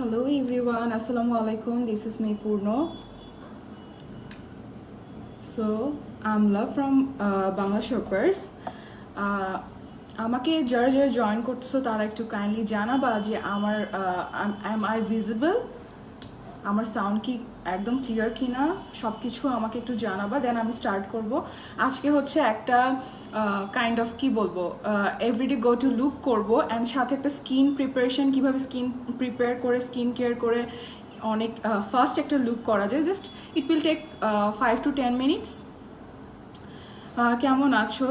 Hello everyone, Assalamu alaikum. This is me Purno. So I'm Love from Bangla Shoppers. আমাকে যারা যারা join করতেছো তারা একটু কাইন্ডলি জানাবা যে আমার am I visible, আমার সাউন্ড কি একদম ক্লিয়ার কিনা সব কিছু আমাকে একটু জানাবা, দেন আমি স্টার্ট করব। আজকে হচ্ছে একটা কাইন্ড অফ কি বলবো এভরিডে গো টু লুক করব অ্যান্ড সাথে একটা স্কিন প্রিপারেশন, কিভাবে স্কিন প্রিপেয়ার করে স্কিন কেয়ার করে অনেক ফার্স্ট একটা লুক করা যায়। Just it will take 5 to 10 minutes। কেমন আছো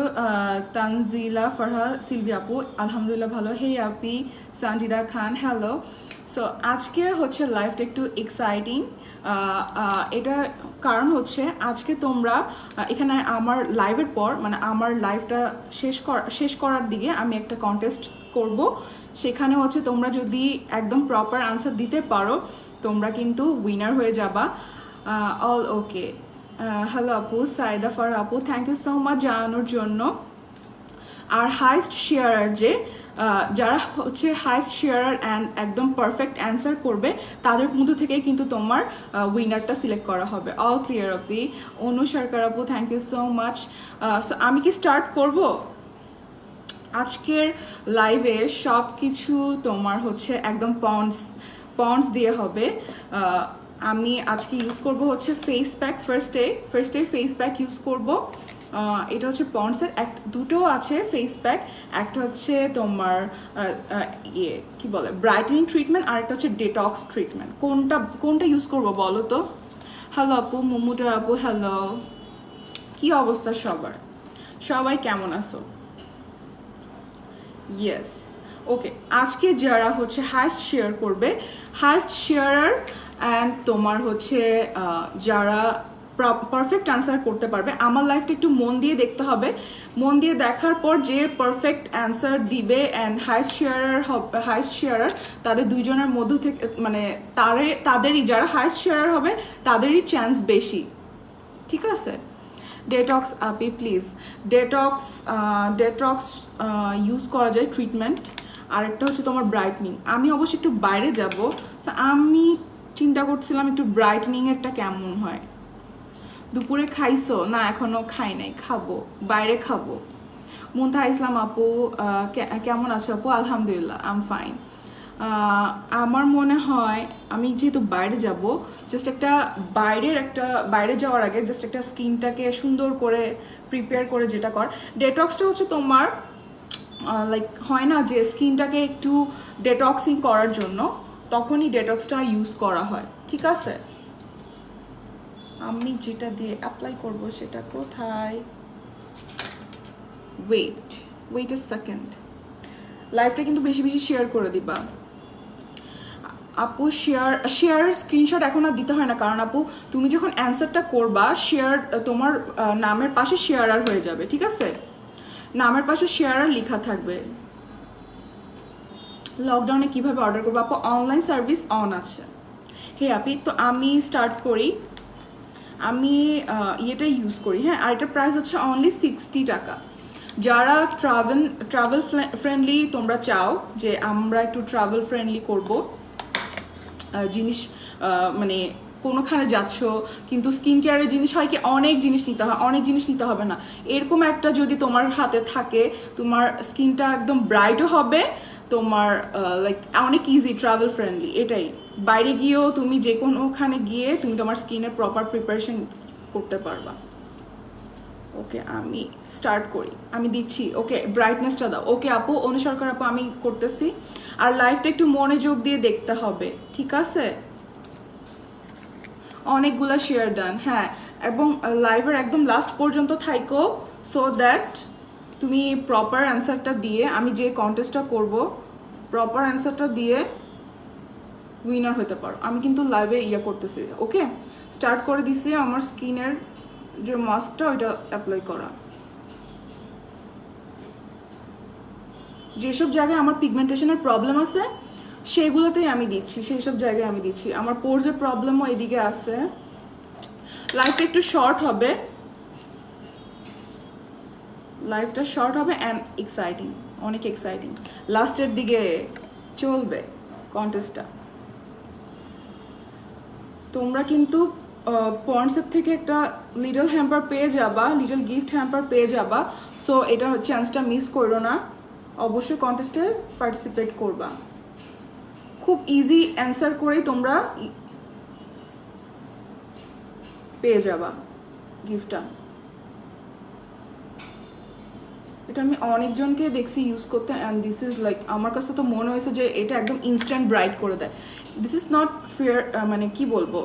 তানজিলা ফারহা সিলভি আপু? আলহামদুলিল্লাহ ভালো। হে আপি সানজিদা খান, হ্যালো। সো আজকে হচ্ছে লাইফটা একটু এক্সাইটিং। এটা কারণ হচ্ছে আজকে তোমরা এখানে আমার লাইভের পর মানে আমার লাইভটা শেষ করার দিকে আমি একটা কন্টেস্ট করব। সেখানে হচ্ছে তোমরা যদি একদম প্রপার আনসার দিতে পারো তোমরা কিন্তু উইনার হয়ে যাবা। অল ওকে। হ্যালো আপু, সাইদা ফার আপু, থ্যাংক ইউ সো মাচ জানানোর জন্য। আর হাইস্ট শেয়ারার যারা হচ্ছে হাইস্ট শেয়ারার অ্যান্ড একদম পারফেক্ট অ্যান্সার করবে তাদের মধ্য থেকেই কিন্তু তোমার উইনারটা সিলেক্ট করা হবে। অল ক্লিয়ার আপি। অনু সরকার আপু, thank you so much. So আমি কি স্টার্ট করব? আজকের লাইভে সব কিছু তোমার হচ্ছে একদম পন্ডস দিয়ে হবে। আমি আজকে ইউজ করব হচ্ছে ফেস প্যাক। ফার্স্টে ফেস প্যাক ইউজ করব। এটা হচ্ছে পন্ডসের দুটো আছে ফেস প্যাক। একটা হচ্ছে তোমার কি বলে ব্রাইটেনিং ট্রিটমেন্ট, আর একটা হচ্ছে ডেটক্স ট্রিটমেন্ট। কোনটা ইউজ করব বলো তো? হ্যালো আপু, মুমুটা আপু, হ্যালো। কি অবস্থা সবাই কেমন আছো? ইয়েস, ওকে। আজকে যারা হচ্ছে হাইস্ট শেয়ার করবে, হাইস্ট শেয়ারার অ্যান্ড তোমার হচ্ছে যারা পারফেক্ট আনসার করতে পারবে, আমার লাইফটা একটু মন দিয়ে দেখতে হবে। মন দিয়ে দেখার পর যে পারফেক্ট অ্যান্সার দিবে অ্যান্ড হাইস্ট শেয়ারার তাদের দুইজনের মধ্য থেকে মানে তাদেরই যারা হাইস্ট শেয়ারার হবে তাদেরই চান্স বেশি, ঠিক আছে? Detox Api please. Detox use করা যায় ট্রিটমেন্ট। আরেকটা হচ্ছে তোমার ব্রাইটনিং। আমি অবশ্যই একটু বাইরে যাব, আমি চিন্তা করছিলাম একটু ব্রাইটনিংয়েরটা কেমন হয়। দুপুরে খাইছো? না এখনো খাই নাই, খাবো, বাইরে খাবো। মুনথা ইসলাম আপু, কেমন আছো আপু? আলহামদুলিল্লাহ, আই এম ফাইন। আমার মনে হয় আমি যেহেতু বাইরে যাব, জাস্ট বাইরে যাওয়ার আগে জাস্ট একটা স্কিনটাকে সুন্দর করে প্রিপেয়ার করে যেটা ডেটক্সটা হচ্ছে তোমার লাইক হয় না যে স্কিনটাকে একটু ডেটক্সিং করার জন্য, তখনই ডেটক্সটা ইউজ করা হয়, ঠিক আছে? আমি যেটা দিয়ে অ্যাপ্লাই করব সেটা কোথায়? Wait a second. লাইভটা কিন্তু বেশি বেশি শেয়ার করে দিবা আপু। শেয়ার স্ক্রিনশট এখন আর দিতে হয় না, কারণ আপু তুমি যখন অ্যান্সারটা করবা তোমার নামের পাশে শেয়ারার হয়ে যাবে, ঠিক আছে? নামের পাশে শেয়ারার লেখা থাকবে। লকডাউনে কিভাবে অর্ডার করবো আপু? অনলাইন সার্ভিস অন আছে। হে আপি, তো আমি স্টার্ট করি। আমি ইয়েটা ইউজ করি, হ্যাঁ। আর এটার প্রাইস হচ্ছে অনলি 60 টাকা। যারা ট্রাভেল ফ্রেন্ডলি তোমরা চাও যে আমরা একটু ট্রাভেল ফ্রেন্ডলি করব জিনিস, মানে কোনোখানে যাচ্ছ কিন্তু স্কিন কেয়ারের জিনিস হয় কি অনেক জিনিস নিতে হবে না, এরকম একটা যদি তোমার হাতে থাকে তোমার স্কিনটা একদম ব্রাইটও হবে, তোমার লাইক অনেক ইজি ট্রাভেল ফ্রেন্ডলি। এটাই, বাইরে গিয়েও তুমি যে কোনোখানে গিয়ে তুমি তোমার স্কিনের প্রপার প্রিপারেশন করতে পারবা। ওকে, আমি স্টার্ট করি, আমি দিচ্ছি। ওকে, ব্রাইটনেসটা দাও। ওকে আপু, অনুসরকার আপু, আমি করতেছি। আর লাইফটা একটু মনোযোগ দিয়ে দেখতে হবে, ঠিক আছে? অনেকগুলা শেয়ার ডান, হ্যাঁ। এবং লাইভের একদম লাস্ট পর্যন্ত থাইকো, সো দ্যাট তুমি প্রপার অ্যান্সারটা দিয়ে, আমি যে কন্টেস্টটা করব প্রপার অ্যান্সারটা দিয়ে উইনার হতে পারো। আমি কিন্তু লাইভে করতেছি। ওকে, স্টার্ট করে দিছি। আমার স্কিনের যে মাস্কটা ওইটা অ্যাপ্লাই করা। যেসব জায়গায় আমার পিগমেন্টেশনের প্রবলেম আছে সেগুলোতেই আমি দিচ্ছি, সেই সব জায়গায় আমি দিচ্ছি। আমার পোরসের প্রবলেমও এদিকে আছে। লাইফটা একটু শর্ট হবে, অ্যান্ড এক্সাইটিং, অনেক এক্সাইটিং। লাস্টের দিকে চলবে কন্টেস্টটা। তোমরা কিন্তু পন্ডসের থেকে একটা লিটল হ্যাম্পার পেয়ে যাবা, লিটল গিফট হ্যাম্পার পেয়ে যাবা। সো এটা চান্সটা মিস করো না, অবশ্যই কন্টেস্টে পার্টিসিপেট করবা। খুব ইজি অ্যান্সার করেই তোমরা পেয়ে যাবা গিফটটা। এটা আমি অনেকজনকে দেখছি ইউজ করতে, অ্যান্ড দিস ইজ লাইক, আমার কাছে তো মনে হয়েছে যে এটা একদম ইনস্ট্যান্ট ব্রাইট করে দেয়। দিস ইজ নট ফেয়ার, মানে কি বলবো,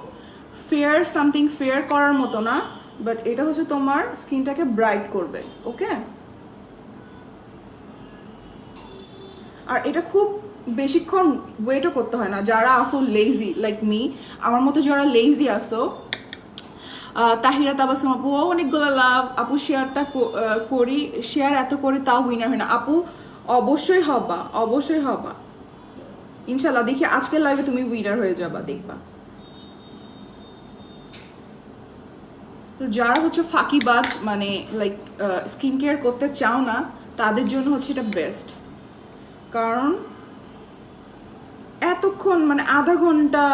ফেয়ার সামথিং ফেয়ার করার মতো না, বাট এটা হচ্ছে তোমার স্কিনটাকে ব্রাইট করবে। ওকে, আর এটা খুব বেশিক্ষণ ওয়েটও করতে হয় না। যারা আসো লেজি লাইক মি, আমার মতো যারা লেজি আসো, তাহিরা তাবাসুম আপু অনেকগুলো লাভ আপু, শেয়ারটা করি, শেয়ার এত করি তাও উইনার হয় না আপু। অবশ্যই হবা, অবশ্যই হবা ইনশাল্লাহ। দেখি আজকের লাইভে তুমি উইনার হয়ে যাবা, দেখবা। তো যারা হচ্ছে ফাঁকিবাজ, মানে লাইক স্কিন কেয়ার করতে চাও না, তাদের জন্য হচ্ছে এটা বেস্ট। কারণ এতক্ষণ, মানে আধা ঘন্টা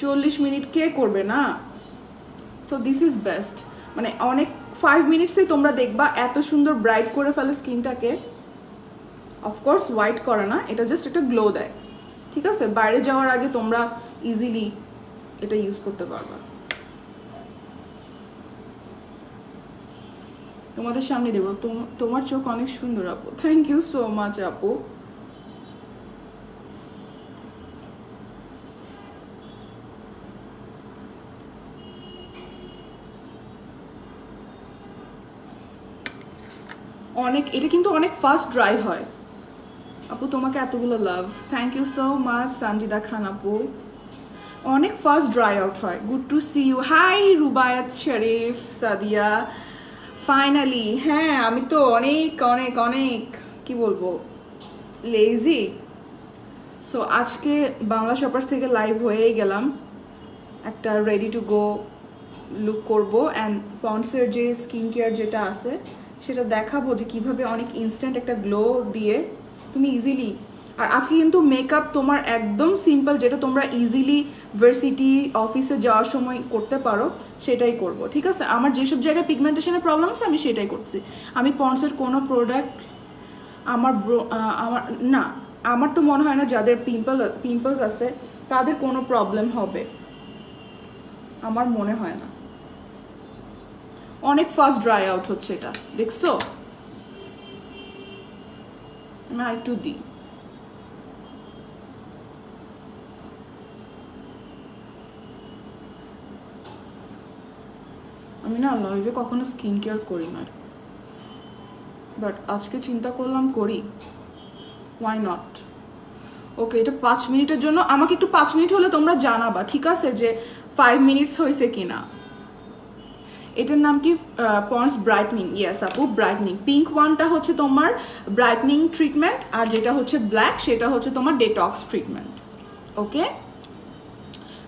40 মিনিট কে করবে না? So this is best. মানে অনেক 5 মিনিটসে তোমরা দেখবা এত সুন্দর ব্রাইট করে ফেলে স্কিনটাকে। অফকোর্স হোয়াইট করে না, এটা জাস্ট একটা গ্লো দেয়। ঠিক আছে, বাইরে যাওয়ার আগে তোমরা ইজিলি এটা ইউজ করতে পারবা। তোমাদের সামনে দেবো। তোমার চোখ অনেক সুন্দর আপু, থ্যাংক ইউ সো মাচ আপু। অনেক, এটা কিন্তু অনেক ফাস্ট ড্রাই হয় আপু। তোমাকে এতগুলো love, thank you so much Sanjida Khan আপু। অনেক ফাস্ট ড্রাই আউট হয়। Good to see you. Hi Rubayat Sharif, Sadia, finally. হ্যাঁ, আমি তো অনেক অনেক অনেক কি বলবো, লেজি। সো আজকে বাংলা শপার্স থেকে লাইভ হয়েই গেলাম, একটা রেডি টু গো লুক করবো, অ্যান্ড পন্ডসের যে স্কিন কেয়ার যেটা আছে সেটা দেখাবো যে কিভাবে অনেক ইনস্ট্যান্ট একটা গ্লো দিয়ে তুমি ইজিলি। আর আজকে কিন্তু মেকআপ তোমার একদম সিম্পল, যেটা তোমরা ইজিলি ভার্সিটি অফিসে যাওয়ার সময় করতে পারো, সেটাই করব। ঠিক আছে, আমার যেসব জায়গায় পিগমেন্টেশনের প্রবলেম আছে আমি সেটাই করছি। আমি পন্ডসের কোনো প্রোডাক্ট আমার আমার না, আমার তো মনে হয় না যাদের পিম্পলস আছে তাদের কোনো প্রবলেম হবে, আমার মনে হয় না। অনেক ফাস্ট ড্রাই আউট হচ্ছে এটা, দেখছো? আমি একটু দিই। আমি না লাইভে কখনো স্কিন কেয়ার করি না, বাট আজকে চিন্তা করলাম করি, ওয়াই নট। ওকে, এটা 5 মিনিটের জন্য, আমাকে একটু 5 মিনিট হলে তোমরা জানাবা, ঠিক আছে, যে 5 মিনিটস হয়েছে কিনা। এটার নাম কি? Pond's brightening. ইয়েস আপু, ব্রাইটনিং। পিঙ্ক ওয়ানটা হচ্ছে তোমার ব্রাইটনিং ট্রিটমেন্ট, আর যেটা হচ্ছে ব্ল্যাক সেটা হচ্ছে তোমার ডেটক্স ট্রিটমেন্ট। ওকে,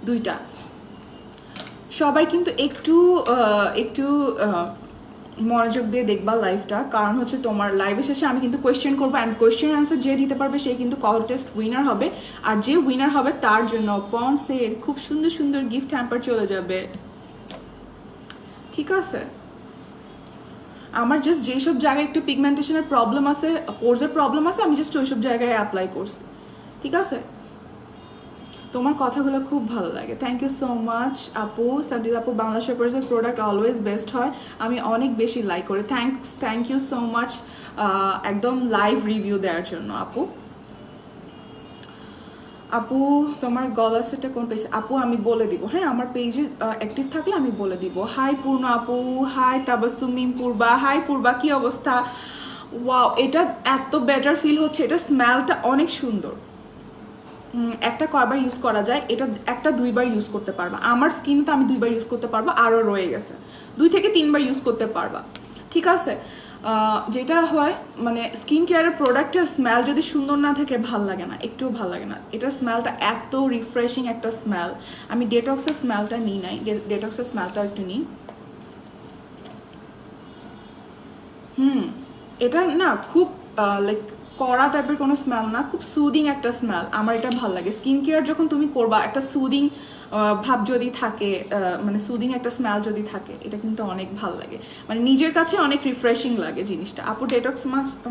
দুইটা। সবাই কিন্তু একটু একটু মনোযোগ দিয়ে দেখবা লাইভটা, কারণ হচ্ছে তোমার লাইভের শেষে আমি কিন্তু কোয়েশ্চেন করবো, অ্যান্ড কোয়েশ্চেন অ্যান্সার যে দিতে পারবে সে কিন্তু কন্টেস্ট উইনার হবে। আর যে উইনার হবে তার জন্য পন্ডসের খুব সুন্দর সুন্দর গিফট হ্যাম্পার চলে যাবে। ঠিক আছে, আমার জাস্ট যেসব জায়গায় একটু পিগমেন্টেশনের প্রবলেম আছে, পোর্সের প্রবলেম আছে, আমি জাস্ট ওইসব জায়গায় অ্যাপ্লাই করছি। ঠিক আছে, তোমার কথাগুলো খুব ভালো লাগে, থ্যাংক ইউ সো মাচ আপু। সানজিদা আপু, বাংলা শপার্সের প্রোডাক্ট অলওয়েজ বেস্ট হয়, আমি অনেক বেশি লাইক করি। থ্যাংক ইউ সো মাচ একদম লাইভ রিভিউ দেওয়ার জন্য আপু। আপু তোমার গলা সেটটা কোন পেজে? আপু আমি বলে দিব, হ্যাঁ, আমার পেজে অ্যাক্টিভ থাকলে আমি বলে দিব। হাই পূর্ণ আপু, হাই তাবাসুমিম পূর্বা, হাই পূর্বা, কি অবস্থা? ওয়াও, এটা এত বেটার ফিল হচ্ছে, এটা স্মেলটা অনেক সুন্দর। একটা কয়বার ইউজ করা যায়, এটা একটা 2বার ইউজ করতে পারবা। আমার স্কিন তো আমি 2বার ইউজ করতে পারবো, আরও রয়ে গেছে 2 থেকে 3বার ইউজ করতে পারবা। ঠিক আছে, যেটা হয় মানে স্কিন কেয়ারের প্রোডাক্টের স্মেল যদি সুন্দর না থাকে ভাল লাগে না, একটুও ভাল লাগে না। এটার স্মেলটা এত রিফ্রেশিং একটা স্মেল। আমি ডেটক্সের স্মেলটা নিই নাই, ডেটক্সের স্মেলটা একটু নিই। এটা না খুব লাইক কড়া টাইপের কোনো স্মেল না, খুব সুদিং একটা স্মেল। আমার এটা ভালো লাগে। স্কিন কেয়ার যখন তুমি করবা, একটা সুদিং ভাব যদি থাকে, মানে সুদিং একটা স্মেল যদি থাকে, এটা কিন্তু অনেক ভালো লাগে, মানে নিজের কাছে অনেক রিফ্রেশিং লাগে জিনিসটা। আপু ডেটক্স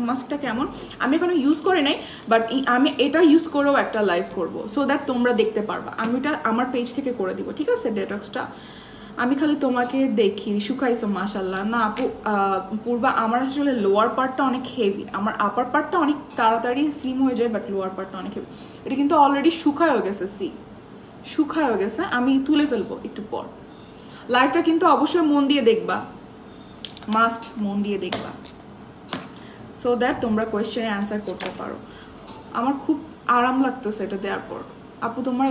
মাস্কটা কেমন? আমি এখনো ইউজ করে নাই, বাট আমি এটা ইউজ করেও একটা লাইভ করব, সো দ্যাট তোমরা দেখতে পারবা। আমি এটা আমার পেজ থেকে করে দিব, ঠিক আছে? ডেটক্সটা আমি খালি তোমাকে দেখি শুকাইছো মাশাল্লাহ। না আপু পূর্বা, আমার আসলে লোয়ার পার্টটা অনেক হেভি, আমার আপার পার্টটা অনেক তাড়াতাড়ি স্লিম হয়ে যায়, বাট লোয়ার পার্টটা অনেক হেভি। এটা কিন্তু অলরেডি শুকায় হয়ে গেছে, শুকায় হয়ে গেছে। আমি তুলে ফেলবো একটু পর। লাইভটা কিন্তু অবশ্যই মন দিয়ে দেখবা, মাস্ট মন দিয়ে দেখবা, সো দ্যাট তোমরা কোয়েশ্চেনের অ্যান্সার করতে পারো। আমার খুব আরাম লাগতেছে এটা দেওয়ার পর। আপু তোমার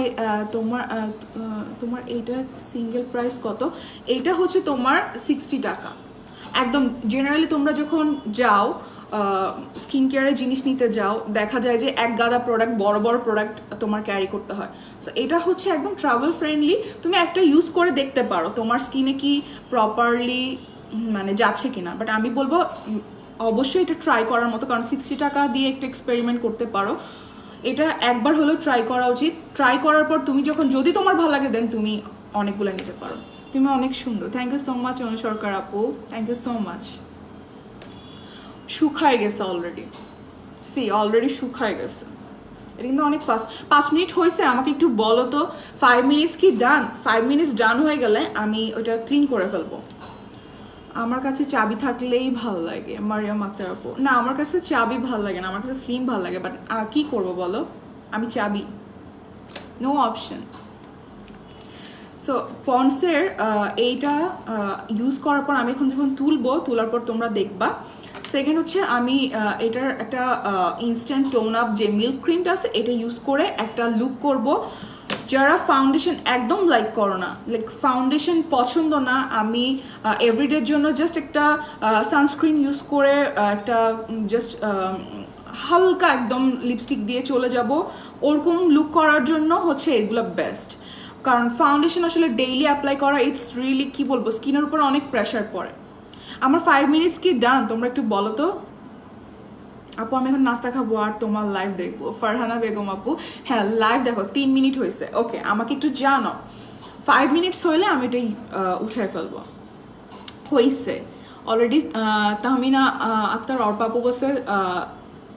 তোমার এইটা সিঙ্গেল প্রাইস কত? এইটা হচ্ছে তোমার 60 টাকা। একদম জেনারেলি তোমরা যখন যাও স্কিন কেয়ারের জিনিস নিতে যাও, দেখা যায় যে এক গাদা প্রোডাক্ট, বড় বড় প্রোডাক্ট তোমার ক্যারি করতে হয়। সো এটা হচ্ছে একদম ট্রাভেল ফ্রেন্ডলি। তুমি একটা ইউজ করে দেখতে পারো তোমার স্কিনে কি প্রপারলি মানে যাচ্ছে কিনা, বাট আমি বলবো অবশ্যই এটা ট্রাই করার মতো, কারণ 60 টাকা দিয়ে একটা এক্সপেরিমেন্ট করতে পারো। এটা একবার হলেও ট্রাই করা উচিত। ট্রাই করার পর তুমি যখন, যদি তোমার ভালো লাগে, দেন তুমি অনেকগুলো নিতে পারো। তুমি অনেক সুন্দর। থ্যাংক ইউ সো মাচ অনু সরকার আপু, থ্যাংক ইউ সো মাচ। শুকায় গেছে অলরেডি, অলরেডি শুকায় গেছে। এটা কিন্তু অনেক ফাস্ট। 5 মিনিট হয়েছে, আমাকে একটু বলো তো 5 মিনিটস কি ডান? 5 মিনিটস ডান হয়ে গেলে আমি ওটা ক্লিন করে ফেলবো। আমার কাছে চাবি থাকলেই ভাল লাগে, মারিয়াম আক্তার আপু। না, আমার কাছে চাবি ভাল লাগে না, আমার কাছে স্লিম ভাল লাগে, বাট কি করব বলো, আমি চাবি, নো অপশন। সো পন্ডসের এইটা ইউজ করার পর আমি এখন যখন তোলার পর তোমরা দেখবা। সেকেন্ড হচ্ছে আমি এটার একটা ইনস্ট্যান্ট টোন আপ যে মিল্ক ক্রিমটা আছে, এটা ইউজ করে একটা লুক করব। যারা ফাউন্ডেশন একদম লাইক করো না, লাইক ফাউন্ডেশন পছন্দ না, আমি এভরিডের জন্য জাস্ট একটা সানস্ক্রিন ইউজ করে একটা জাস্ট হালকা একদম লিপস্টিক দিয়ে চলে যাব, ওরকম লুক করার জন্য হচ্ছে এগুলো বেস্ট। কারণ ফাউন্ডেশন আসলে ডেইলি অ্যাপ্লাই করা, ইটস রিয়েলি কি বলবো, স্কিনের উপর অনেক প্রেশার পড়ে। আমার 5 মিনিটস কি ডান? তোমরা একটু বলো তো আপু। আমি এখন নাস্তা খাবো আর তোমার লাইভ দেখবো। ফারহানা বেগম আপু, হ্যাঁ লাইভ দেখো, 3 মিনিট হয়েছে। ওকে, আমাকে একটু জানো 5 মিনিটস হইলে আমি এটাই উঠাই ফেলবো। হয়েছে অলরেডি। তাহমিনা আক্তার অর্পা আপু বলছে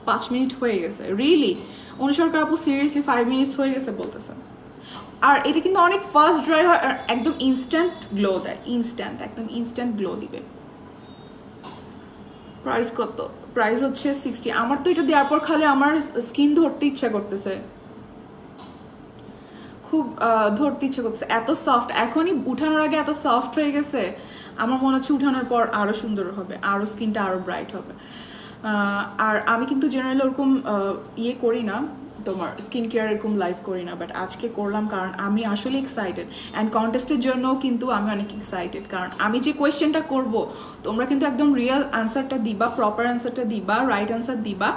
5 মিনিট হয়ে গেছে। রিয়েলি অনুসরকার আপু সিরিয়াসলি 5 মিনিটস হয়ে গেছে বলতেছে। আর এটা কিন্তু অনেক ফাস্ট ড্রাই হয়, আর একদম ইনস্ট্যান্ট গ্লো দেয়, একদম ইনস্ট্যান্ট গ্লো দিবে। প্রাইস কত? প্রাইস হচ্ছে 60। আমার তো এটা দেওয়ার পর খালি আমার স্কিন ধরতে ইচ্ছা করতেছে, খুব ধরতে ইচ্ছা করতেছে, এত সফট। এখনই উঠানোর আগে এত সফট হয়ে গেছে, আমার মনে হচ্ছে উঠানোর পর আরও সুন্দর হবে, আরও স্কিনটা আরও ব্রাইট হবে। আর আমি কিন্তু জেনারেলি ওরকম ইয়ে করি না, তোমার স্কিন কেয়ার এরকম লাইভ করি না, বাট আজকে করলাম কারণ আমি আসলে এক্সাইটেড। অ্যান্ড কন্টেস্টের জন্যও কিন্তু আমি অনেক এক্সাইটেড, কারণ আমি যে কোয়েশ্চেনটা করব তোমরা কিন্তু একদম রিয়েল অ্যান্সারটা দিবা, প্রপার অ্যান্সারটা দিবা, রাইট অ্যান্সার দিবা।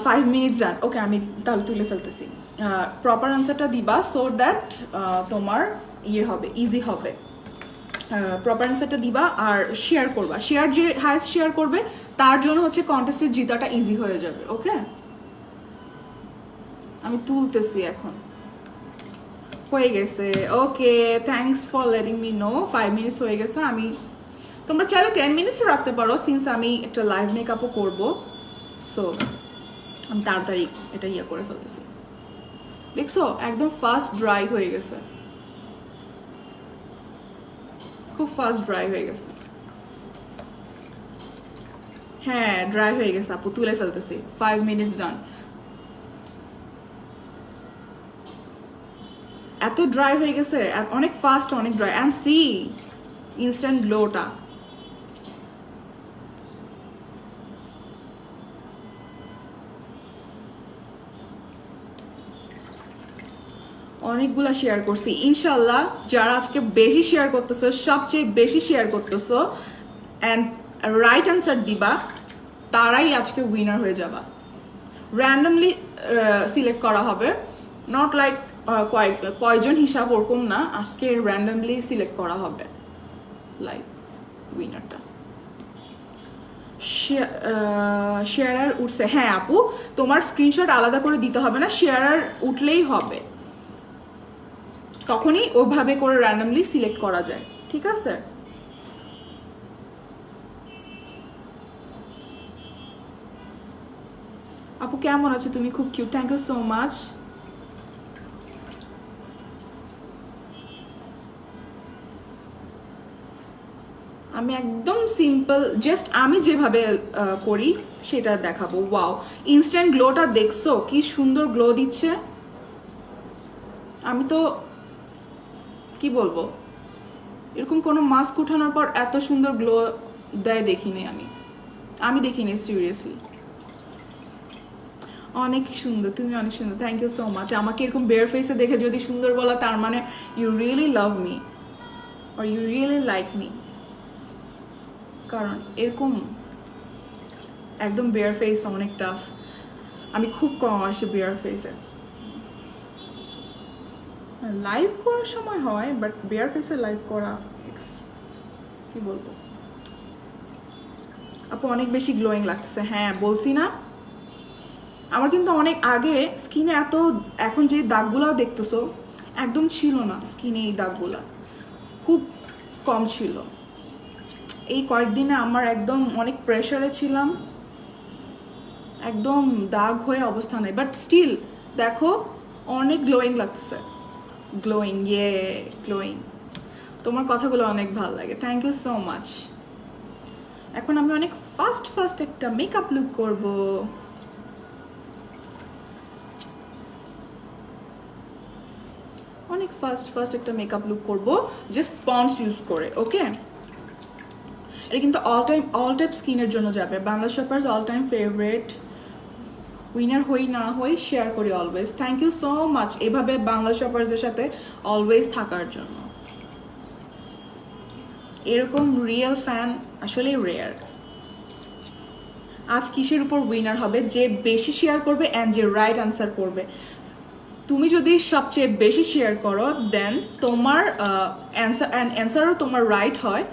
5 মিনিটস যান। ওকে, আমি তাহলে তুলে ফেলতেছি। প্রপার অ্যান্সারটা দিবা, সো দ্যাট তোমার ইয়ে হবে, ইজি হবে। প্রপার অ্যান্সারটা দিবা আর শেয়ার করবা। শেয়ার যে হাইস্ট শেয়ার করবে তার জন্য হচ্ছে কন্টেস্টের জিতাটা ইজি হয়ে যাবে। ওকে, আমি তুলতেছি এখন। হয়ে গেছে। Okay, thanks for letting me know. 5 minutes হয়ে গেছে। আমি, তোমরা চাইলে 10 মিনিটসও রাখতে পারো, সিন্স আমি একটা লাইভ মেকআপও করবো, সো আমি তাড়াতাড়ি এটা ইয়ে করে ফেলতেছি। দেখছো একদম ফাস্ট ড্রাই হয়ে গেছে, খুব ফাস্ট ড্রাই হয়ে গেছে। হ্যাঁ ড্রাই হয়ে গেছে আপু, তুলে ফেলতেছি। 5 মিনিটস ডান। এত ড্রাই হয়ে গেছে, অনেক ফাস্ট, অনেক ড্রাই। অ্যান্ড সি ইনস্ট্যান্ট গ্লোটা। অনেকগুলা শেয়ার করছি ইনশাল্লাহ। যারা আজকে বেশি শেয়ার করতেছো, সবচেয়ে বেশি শেয়ার করতেছো অ্যান্ড রাইট অ্যান্সার দিবা, তারাই আজকে উইনার হয়ে যাবা। র্যান্ডমলি সিলেক্ট করা হবে, নট লাইক কয়জন হিসাব ওরকম না, আজকে র্যান্ডমলি সিলেক্ট করা হবে লাইভ উইনারটা। শেয়ারার উঠছে, হ্যাঁ আপু তোমার স্ক্রিনশট আলাদা করে দিতে হবে না, শেয়ারার উঠলেই হবে, তখনই ওভাবে করে র্যান্ডমলি সিলেক্ট করা যায়, ঠিক আছে। আপু কেমন আছো তুমি? খুব cute, thank you so much. আমি একদম সিম্পল, জাস্ট আমি যেভাবে করি সেটা দেখাবো। ওয়াও, ইনস্ট্যান্ট গ্লোটা দেখছো কি সুন্দর গ্লো দিচ্ছে। আমি তো কি বলবো, এরকম কোনো মাস্ক উঠানোর পর এত সুন্দর গ্লো দেয় দেখিনি আমি দেখিনি সিরিয়াসলি। অনেক সুন্দর, তুমি অনেক সুন্দর, থ্যাংক ইউ সো মাচ। আমাকে এরকম বেয়ার ফেসে দেখে যদি সুন্দর বলা, তার মানে you really love me or you really like me. কারণ এরকম একদম বেয়ার ফেস অনেক টাফ, আমি খুব কম আসি বেয়ার ফেসে। লাইভ করার সময় হয়, বাট বেয়ার ফেসে লাইভ করা কি বলবো। আপু অনেক বেশি গ্লোয়িং লাগতেছে, হ্যাঁ বলছি না। আমার কিন্তু অনেক আগে স্কিনে এত, এখন যে দাগগুলো দেখতেছো একদম ছিল না স্কিনে, এই দাগগুলা খুব কম ছিল। এই কয়েকদিনে আমার একদম অনেক প্রেশারে ছিলাম, একদম দাগ হয়ে অবস্থা নেই, বাট স্টিল দেখো অনেক গ্লোয়িং লাগতেছে। Glowing, glowing. তোমার কথাগুলো অনেক ভালো লাগে, থ্যাংক ইউ সো মাচ। এখন আমি অনেক ফাস্ট একটা মেকআপ লুক করব। অনেক ফাস্ট একটা মেকআপ লুক করব, জাস্ট পন্ডস ইউজ করে, ওকে। এটা কিন্তু অল টাইপ স্কিনের জন্য যাবে। Bangla shoppers all time favourite, winner হই না হই শেয়ার করি always. Thank you so much এভাবে বাংলা শপার্সের সাথে অলওয়েজ থাকার জন্য। এরকম রিয়েল ফ্যান আসলে রেয়ার। আজ কিসের উপর উইনার হবে? যে বেশি শেয়ার করবে অ্যান্ড যে রাইট আনসার করবে। তুমি যদি সবচেয়ে বেশি শেয়ার করো, দেন তোমার অ্যান্সারও তোমার রাইট হয়,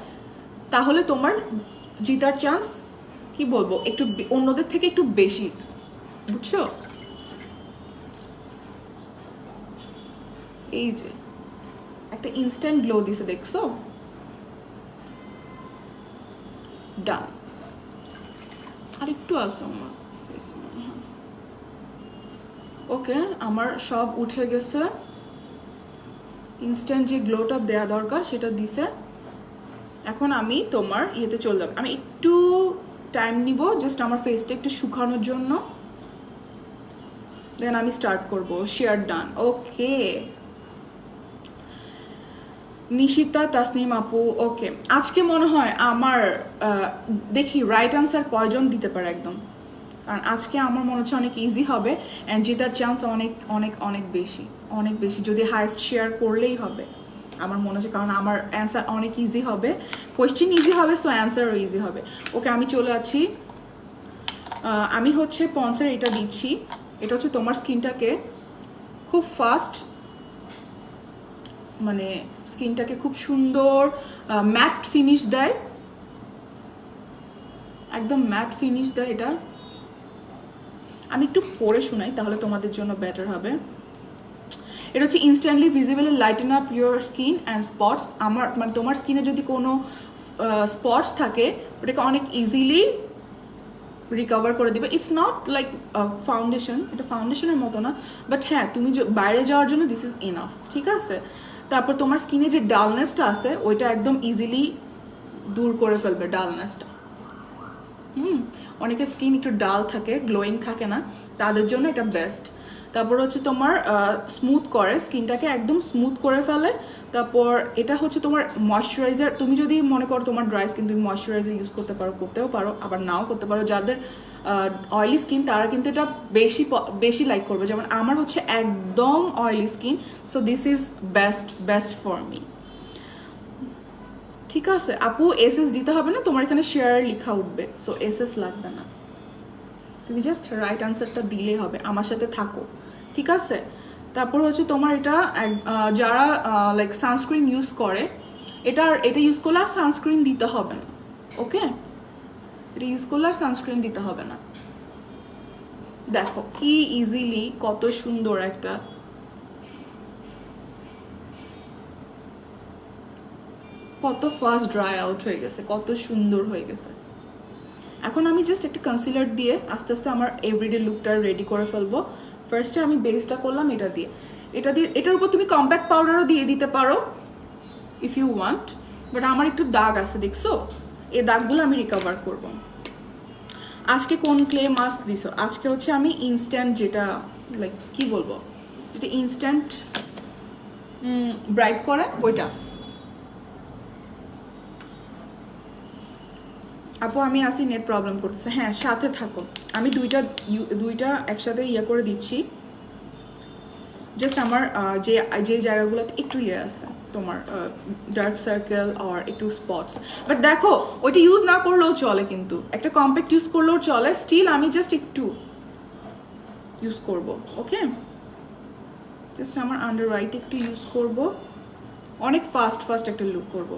তাহলে তোমার জিতার চান্স কি বলবো একটু অন্যদের থেকে একটু বেশি, বুঝছো? এই যে একটা ইনস্ট্যান্ট গ্লো দিছে, দেখছো? ডান। আর একটু আছে আমার, ওকে আমার সব উঠে গেছে। ইনস্ট্যান্ট যে গ্লোটা দেয়া দরকার সেটা দিছে। এখন আমি তোমার ইয়েতে চলে যাব, আমি একটু টাইম নিব জাস্ট আমার ফেসটা একটু শুকানোর জন্য, দেন আমি স্টার্ট করব। শেয়ার ডান, ওকে। নিশিতা তাসনিম আপু, ওকে। আজকে মনে হয় আমার দেখি রাইট আনসার কয়জন দিতে পারে একদম, কারণ আজকে আমার মনে হচ্ছে অনেক ইজি হবে অ্যান্ড জেতার চান্স অনেক অনেক অনেক বেশি, অনেক বেশি। যদি হাইস্ট শেয়ার করলেই হবে আমার মনে হচ্ছে, কারণ আমার অ্যান্সার অনেক ইজি হবে, কোয়েশ্চেন ইজি হবে, সো অ্যান্সারও ইজি হবে। ওকে আমি চলে যাচ্ছি। আমি হচ্ছে পন্সের এটা দিচ্ছি, এটা হচ্ছে তোমার স্কিনটাকে খুব ফাস্ট, মানে স্কিনটাকে খুব সুন্দর ম্যাট ফিনিশ দেয়, একদম ম্যাট ফিনিশ দেয় এটা। আমি একটু পরে শোনাই তাহলে তোমাদের জন্য বেটার হবে। এটা হচ্ছে instantly visibly lighten up your skin and spots. আমার মানে তোমার স্কিনে যদি কোনো স্পটস থাকে ওটাকে অনেক ইজিলি রিকভার করে দিবে। ইটস নট লাইক ফাউন্ডেশন, এটা ফাউন্ডেশনের মতো না, বাট হ্যাঁ তুমি বাইরে যাওয়ার জন্য দিস ইজ ইনাফ, ঠিক আছে। তারপর তোমার স্কিনে যে ডালনেসটা আছে ওইটা একদম ইজিলি দূর করে ফেলবে ডালনেসটা। অনেকের স্কিন একটু ডাল থাকে, গ্লোয়িং থাকে না, তাদের জন্য এটা বেস্ট। তারপর হচ্ছে তোমার স্মুথ করে, স্কিনটাকে একদম স্মুথ করে ফেলে। তারপর এটা হচ্ছে তোমার ময়শ্চারাইজার। তুমি যদি মনে করো তোমার ড্রাই স্কিন, তুমি ময়শ্চারাইজার ইউজ করতে পারো, করতেও পারো, আবার নাও করতে পারো। যাদের অয়েলি স্কিন তারা কিন্তু এটা বেশি লাইক করবে, যেমন আমার হচ্ছে একদম oily skin, so this is best for me. ঠিক আছে আপু, এসএস দিতে হবে না, তোমার এখানে শেয়ার লেখা উঠবে, সো এসএস লাগবে না, তুমি জাস্ট রাইট আনসারটা দিলেই হবে। আমার সাথে থাকো, ঠিক আছে। তারপর হচ্ছে তোমার এটা যারা লাইক সানস্ক্রিন ইউজ করে, এটা ইউজ করলে আর সানস্ক্রিন দিতে হবে না, ওকে। এটা ইউজ করলে আর সানস্ক্রিন দিতে হবে না। দেখো কি ইজিলি, কত সুন্দর একটা, কত ফাস্ট ড্রাই আউট হয়ে গেছে, কত সুন্দর হয়ে গেছে। এখন আমি জাস্ট একটা কনসিলার দিয়ে আস্তে আস্তে আমার এভরিডে লুকটা রেডি করে ফেলবো। ফার্স্টে আমি বেসটা করলাম এটা দিয়ে, এটার উপর তুমি কম্প্যাক্ট পাউডারও দিয়ে দিতে পারো ইফ ইউ ওয়ান্ট, বাট আমার একটু দাগ আছে দেখছো, এই দাগগুলো আমি রিকভার করব। আজকে কোন ক্লে মাস্ক দিছো? আজকে হচ্ছে আমি ইনস্ট্যান্ট, যেটা লাইক কি বলবো, যেটা ইনস্ট্যান্ট ব্রাইট করে ওইটা। আপু আমি আসি, নেট প্রবলেম করতেছে। হ্যাঁ সাথে থাকো, আমি দুইটা একসাথে ইয়ে করে দিচ্ছি। জাস্ট আমার যে জায়গাগুলোতে একটু ইয়ে আছে তোমার ডার্ক সার্কেল আর একটু স্পটস, বাট দেখো ওইটা ইউজ না করলেও চলে, কিন্তু একটা কম্প্যাক্ট ইউজ করলেও চলে। স্টিল আমি জাস্ট একটু ইউজ করব, ওকে? জাস্ট আমার আন্ডার রাইট একটু ইউজ করব, অনেক ফাস্ট একটা লুক করব।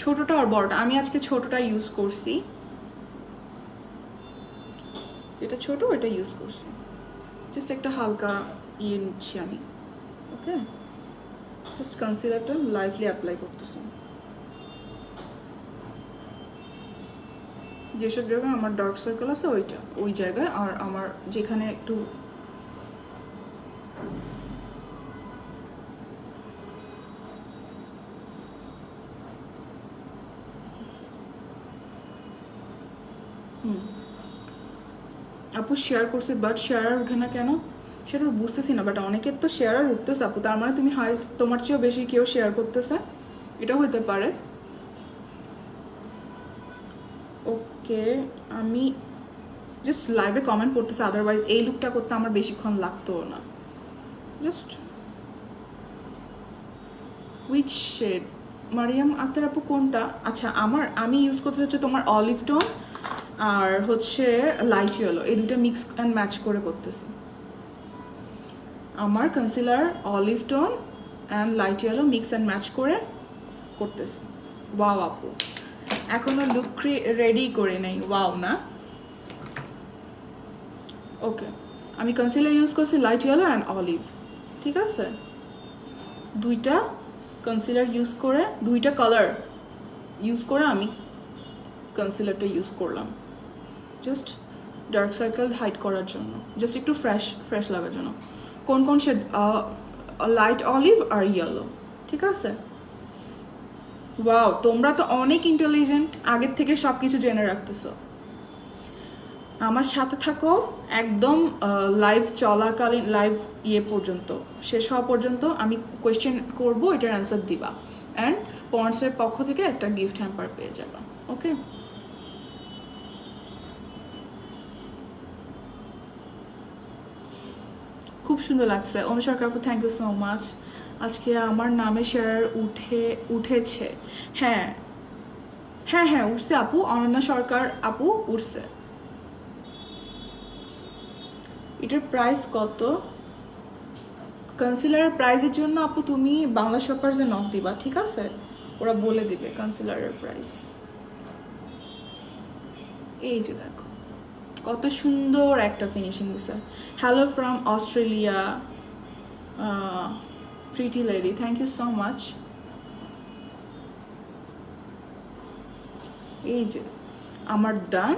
ছোটটা আর বড়টা, আমি আজকে ছোটটা ইউজ করছি, এটা ছোট, এটা ইউজ করছি। জাস্ট একটা হালকা ইয়ে নিচ্ছি আমি, ওকে? জাস্ট কনসিলারটা লাইটলি অ্যাপ্লাই করতেছি, যেসব জায়গায় আমার ডার্ক সার্কেল আছে ওই জায়গায়, আর আমার যেখানে একটু আপু শেয়ার করছে বাট শেয়ার আর উঠে না কেন সেটা বুঝতেছি না, বাট অনেকের তো শেয়ার আর উঠতেছে আপু, তার মানে তুমি হয় তোমার চেয়েও বেশি কেউ শেয়ার করতেছে, এটা হতে পারে। ওকে, আমি জাস্ট লাইভে কমেন্ট করতেছে, আদারওয়াইজ এই লুকটা করতে আমার বেশিক্ষণ লাগতো না। Just which shade? Mariam Akter আপু কোনটা? আচ্ছা আমি ইউজ করতে হচ্ছে তোমার অলিভ টোন আর হচ্ছে লাইট ইয়েলো, এই দুটো মিক্স অ্যান্ড ম্যাচ করে করতেছি। আমার concealer olive tone and light yellow mix and match করে করতেছি। ওয়াও আপু, এখনো লুক রেডি করে নেই, ওয়াও না? ওকে, আমি কনসিলার ইউজ করছি লাইট ইয়েলো অ্যান্ড অলিভ, ঠিক আছে? দুইটা কনসিলার ইউজ করে, দুইটা কালার ইউজ করে আমি কনসিলারটা ইউজ করলাম জাস্ট ডার্ক সার্কেল হাইড করার জন্য, জাস্ট একটু ফ্রেশ লাগার জন্য। কোন শেড? লাইট অলিভ আর ইয়েলো, ঠিক আছে? ওয়াও, তোমরা তো অনেক ইন্টেলিজেন্ট, আগের থেকে সব কিছু জেনে রাখতেছো। আমার সাথে থাকো একদম লাইভ চলাকালীন, লাইভ পর্যন্ত, শেষ হওয়া পর্যন্ত আমি কোয়েশ্চেন করবো, এটার অ্যান্সার দিবা, অ্যান্ড পয়েন্টসের পক্ষ থেকে একটা গিফট হ্যাম্পার পেয়ে যাবা, ওকে? খুব সুন্দর লাগছে অনুসরকার আপু, থ্যাংক ইউ সো মাচ। আজকে আমার নামে শেয়ার উঠেছে। হ্যাঁ হ্যাঁ হ্যাঁ উঠছে আপু, অনন্যা সরকার আপু উঠছে। এটার প্রাইস কত? কনসিলারের প্রাইসের জন্য আপু তুমি বাংলা শপার্সে নক দিবা, ঠিক আছে? ওরা বলে দিবে কনসিলারের প্রাইস। এই যে দেখো কত সুন্দর একটা ফিনিশিং দিছে। Hello from Australia pretty lady, thank you so much. এই যে আমার ডান,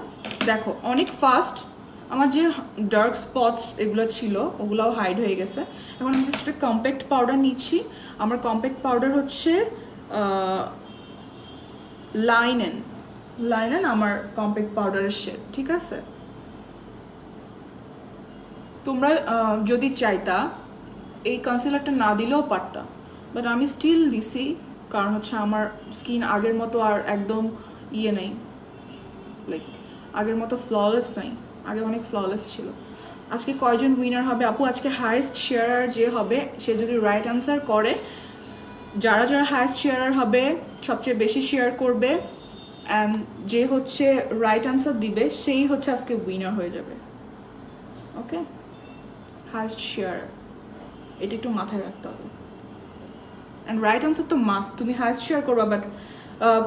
দেখো অনেক ফাস্ট, আমার যে ডার্ক স্পটস এগুলো ছিল ওগুলোও হাইড হয়ে গেছে। এখন আমি জাস্ট একটা কম্প্যাক্ট পাউডার নিচ্ছি, আমার কম্প্যাক্ট পাউডার হচ্ছে লাইনেন আমার কম্প্যাক্ট পাউডারের শেড, ঠিক আছে? তোমরা যদি চাইতা এই কনসিলারটা না দিলেও পারতা, বাট আমি স্টিল দিছি, কারণ হচ্ছে আমার স্কিন আগের মতো আর একদম ইয়ে নেই, লাইক আগের মতো ফ্ললেস নাই, আগে অনেক ফ্ললেস ছিল। আজকে কয়জন উইনার হবে আপু? আজকে হাইয়েস্ট শেয়ারার যে হবে সে যদি রাইট অ্যান্সার করে, যারা হাইয়েস্ট শেয়ারার হবে, সবচেয়ে বেশি শেয়ার করবে, অ্যান্ড যে হচ্ছে রাইট অ্যান্সার দিবে সেই হচ্ছে আজকে উইনার হয়ে যাবে, ওকে? হাইয়েস্ট শেয়ার, এটা একটু মাথায় রাখতে হবে। অ্যান্ড রাইট আনসার তো মাস্ট, তুমি হায়েস্ট শেয়ার করবা, বাট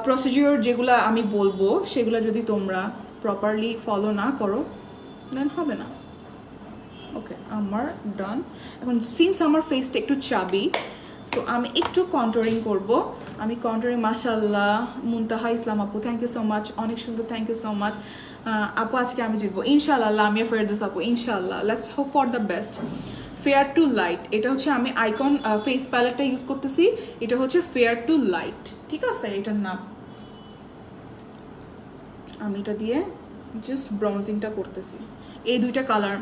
প্রসিডিওর যেগুলো আমি বলবো সেগুলো যদি তোমরা প্রপারলি ফলো না করো দেন হবে না। ওকে, আমার ডান। এখন সিন্স আমার ফেসটা একটু চাবি, সো আমি একটু কন্ট্রোলিং করব। আমি কন্ট্রোলিং, মাশাল্লাহ মুনতাহা ইসলাম আপু, থ্যাংক ইউ সো মাচ, অনেক সুন্দর, থ্যাংক ইউ সো মাচ আপু। আজকে আমি জিতবো ইনশাল্লাহ, লামিয়া ফেরদৌস আপু, ইনশাল্লাহ। Let's hope for the best. Fair to light, এটা হচ্ছে আমি আইকন ফেস প্যালেটটা ইউজ করতেছি, এটা হচ্ছে ফেয়ার টু লাইট, ঠিক আছে এটার নাম। আমি এটা দিয়ে জাস্ট ব্রাউজিংটা করতেছি, এই দুইটা কালার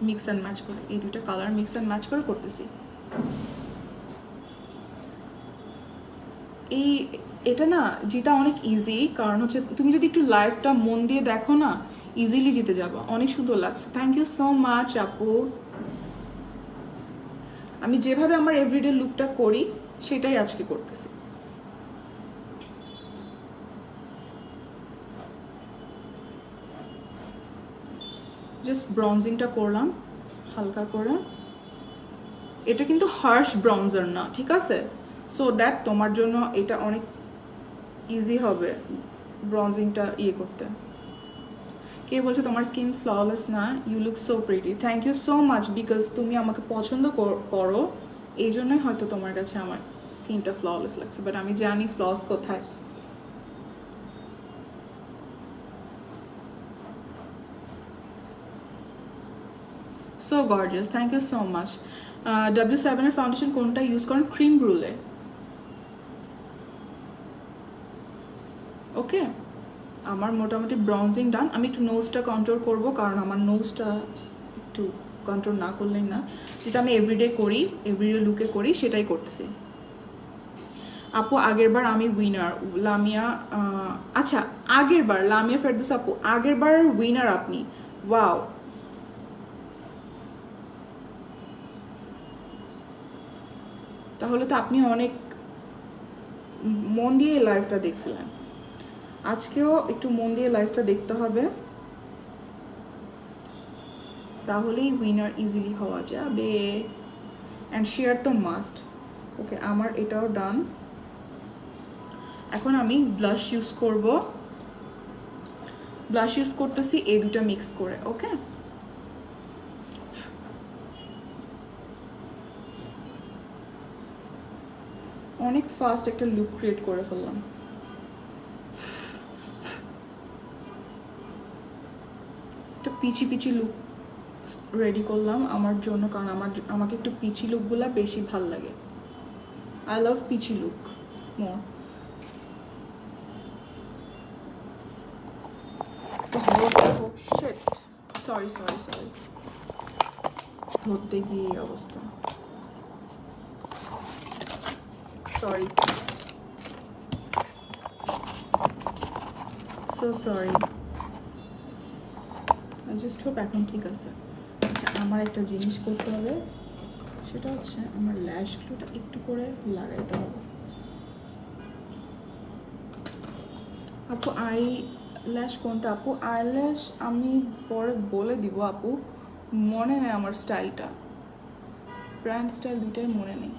মিক্স অ্যান্ড ম্যাচ করে, এই দুইটা কালার মিক্স অ্যান্ড ম্যাচ করে করতেছি। এটা না জিতা অনেক ইজি, কারণ হচ্ছে তুমি যদি একটু লাইভটা মন দিয়ে দেখো না, ইজিলি জিতে যাবো। অনেক সুন্দর লাগছে, থ্যাংক ইউ সো মাচ আপু। আমি যেভাবে আমার এভরিডে লুকটা করি সেটাই আজকে করতেছি। জাস্ট ব্রঞ্জিংটা করলাম হালকা করে, এটা কিন্তু হার্শ ব্রঞ্জার না, ঠিক আছে, সো দ্যাট তোমার জন্য এটা অনেক ইজি হবে ব্রঞ্জিংটা ইয়ে করতে। কে বলছে তোমার স্কিন ফ্ললেস না, you look so pretty, thank you so much, because তুমি আমাকে পছন্দ করো, এই জন্যই হয়তো তোমার কাছে আমার স্কিনটা ফ্ললেস লাগছে, বাট আমি জানি ফ্লস কোথায়। So gorgeous, thank you so much. W7 এর ফাউন্ডেশন কোনটা ইউজ করেন? ক্রিম ব্রুলে। ওকে, আমার মোটামুটি ব্রঞ্জিং ডান। আমি একটু নোজটা কন্ট্রোল করব, কারণ আমার নোজটা একটু কন্ট্রোল না করলেই না, যেটা আমি এভরিডে করি, এভরিডে লুকে করি সেটাই করতেছি। আপু আগেরবার আমি উইনার, লামিয়া, আচ্ছা আগেরবার লামিয়া ফেরদৌস আপু, আগেরবার উইনার আপনি, ওয়াও। তাহলে তো আপনি অনেক মন দিয়ে লাইভটা দেখছিলেন, আজকেও একটু মন দিয়ে লাইভটা দেখতে হবে, তাহলেই উইনার ইজিলি হওয়া যাবে। অ্যান্ড শেয়ার তো মাস্ট। ওকে, আমার এটাও ডান। এখন আমি ব্লাশ ইউজ করব, ব্লাশ ইউজ করতেছি এই দুটা মিক্স করে। ওকে, অনেক ফাস্ট একটা লুক ক্রিয়েট করে ফেললাম। একটা পিচি পিচি লুক রেডি করলাম আমার জন্য, কারণ আমাকে একটু পিচি লুকগুলো বেশি ভাল লাগে। I love peachy look more. Sorry sorry sorry, ধরতে গিয়ে এই অবস্থা, sorry, so sorry, I just hope এখন ঠিক আছে। আচ্ছা, আমার একটা জিনিস করতে হবে, সেটা হচ্ছে আমার ল্যাশগুলোটা একটু করে লাগাইতে হবে। আপু আই ল্যাশ কোনটা? আপু আই ল্যাশ আমি পরে বলে দিব আপু, মনে নেই আমার স্টাইলটা, ব্র্যান্ড স্টাইল দুটাই মনে নেই।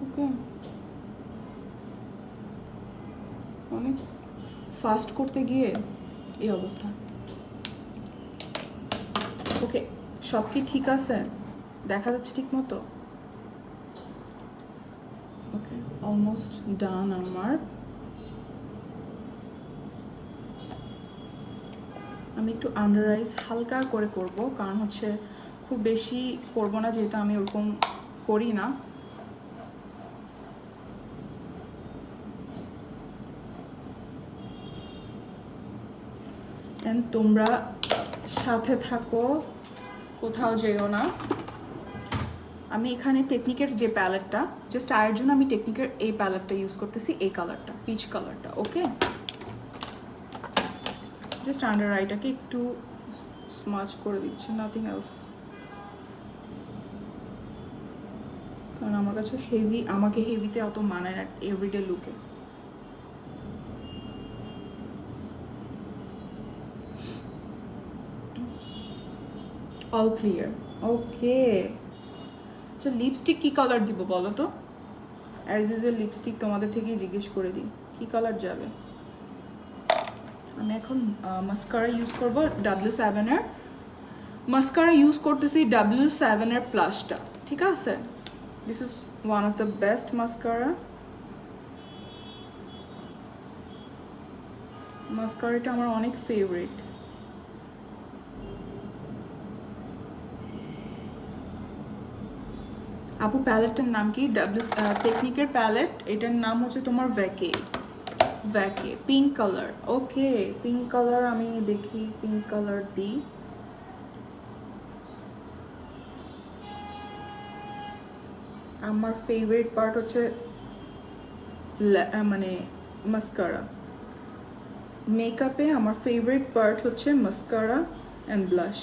ওকে, অনেক ফাস্ট করতে গিয়ে এই অবস্থা। ওকে, সব কি ঠিক আছে? দেখা যাচ্ছে ঠিক মতো? ওকে, অলমোস্ট ডান আমার। আমি একটু আন্ডার আইজ হালকা করে করব, কারণ হচ্ছে খুব বেশি করব না, যেহেতু আমি ওরকম করি না। অ্যান্ড তোমরা সাথে থাকো, কোথাও যেও না। আমি এখানে টেকনিকের যে প্যালেটটা, জাস্ট আয়ের জন্য আমি টেকনিকের এই প্যালেটটা ইউজ করতেছি, এই কালারটা, পিচ কালারটা। ওকে, জাস্ট আন্ডার আইটাকে একটু স্মাচ করে দিচ্ছি, নাথিং এলস, কারণ আমার কাছে আমাকে হেভিতে অত মানায় না এভরিডে লুকে। All clear. ওকে, আচ্ছা লিপস্টিক কি কালার দিব বলো তো? অ্যাজ ইউজুয়াল লিপস্টিক তোমাদের থেকেই জিজ্ঞেস করে দিই, কি কালার যাবে? আমি এখন মাস্কারা ইউজ করব W7 এর। মাস্কারা ইউজ করতেছি W7 এর প্লাসটা, ঠিক আছে? This is one of the best mascara. মাস্কারাটা আমার অনেক ফেভারিট। আপু প্যালেটটার নাম কি? টেকনিকের প্যালেট, এটার নাম হচ্ছে তোমার ভ্যাকে। ভ্যাকে পিঙ্ক কালার। ওকে, পিঙ্ক কালার আমি দেখি, পিঙ্ক কালার দিই। আমার ফেভারিট পার্ট হচ্ছে মানে মাস্কারা। মেকআপে আমার ফেভারিট পার্ট হচ্ছে মাস্কারা অ্যান্ড ব্লাশ।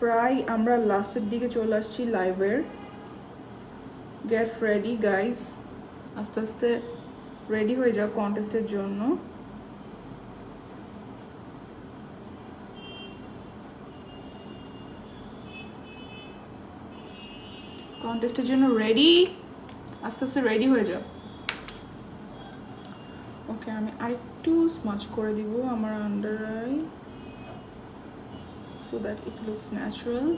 প্রায় আমরা লাস্টের দিকে চলে আসছি লাইভের। গেট রেডি গাইস, আস্তে আস্তে রেডি হয়ে যাও কন্টেস্টের জন্য। কন্টেস্টের জন্য রেডি, আস্তে আস্তে রেডি হয়ে যাও। ওকে, আমি আরেকটু স্মাচ করে দিব আমার under eye, so that it looks natural.